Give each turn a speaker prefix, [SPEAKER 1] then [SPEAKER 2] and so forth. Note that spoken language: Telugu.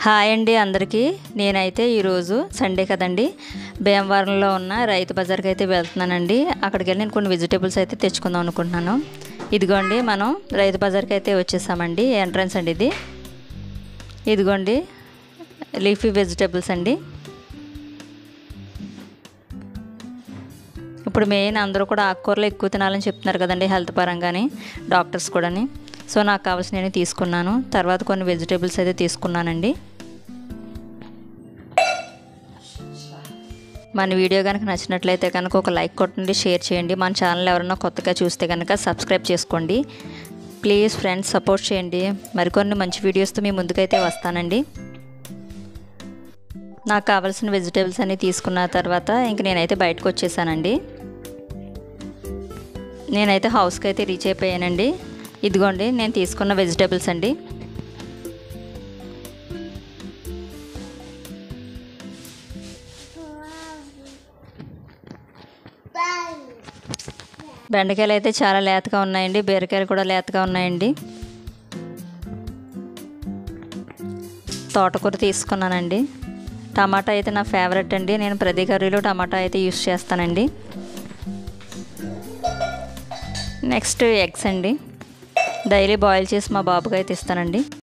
[SPEAKER 1] హాయ్ అండి అందరికీ. నేనైతే ఈరోజు సండే కదండి, భీమవరంలో ఉన్న రైతు బజార్కి అయితే వెళ్తున్నానండి. అక్కడికి వెళ్ళి నేను కొన్ని వెజిటేబుల్స్ అయితే తెచ్చుకుందాం అనుకుంటున్నాను. ఇదిగోండి మనం రైతు బజార్కి అయితే వచ్చేసామండి. ఎంట్రన్స్ అండి ఇది. ఇదిగోండి లీఫీ వెజిటేబుల్స్ అండి. ఇప్పుడు మెయిన్ అందరూ కూడా ఆకుకూరలు ఎక్కువ తినాలని చెప్తున్నారు కదండి, హెల్త్ పరంగాని, డాక్టర్స్ కూడాని. సో నాకు కావాల్సిన నేను తీసుకున్నాను. తర్వాత కొన్ని వెజిటేబుల్స్ అయితే తీసుకున్నానండి. మన వీడియో కనుక నచ్చినట్లయితే కనుక ఒక లైక్ కొట్టండి, షేర్ చేయండి. మన ఛానల్ ఎవరైనా కొత్తగా చూస్తే కనుక సబ్స్క్రైబ్ చేసుకోండి. ప్లీజ్ ఫ్రెండ్స్ సపోర్ట్ చేయండి. మరికొన్ని మంచి వీడియోస్తో మీ ముందుకైతే వస్తానండి. నాకు కావాల్సిన వెజిటేబుల్స్ అన్నీ తీసుకున్న తర్వాత ఇంక నేనైతే బయటకు వచ్చేసానండి. నేనైతే హౌస్కి అయితే రీచ్ అయిపోయానండి. ఇదిగోండి నేను తీసుకున్న వెజిటేబుల్స్ అండి. బెండకాయలు అయితే చాలా లేతగా ఉన్నాయండి. బీరకాయలు కూడా లేతగా ఉన్నాయండి. తోటకూర తీసుకున్నానండి. టమాటా అయితే నా ఫేవరెట్ అండి. నేను ప్రతి కర్రీలో టమాటా అయితే యూస్ చేస్తానండి. నెక్స్ట్ ఎగ్స్ అండి. డైలీ బాయిల్ చేసి మా బాబుకి అయితే ఇస్తానండి.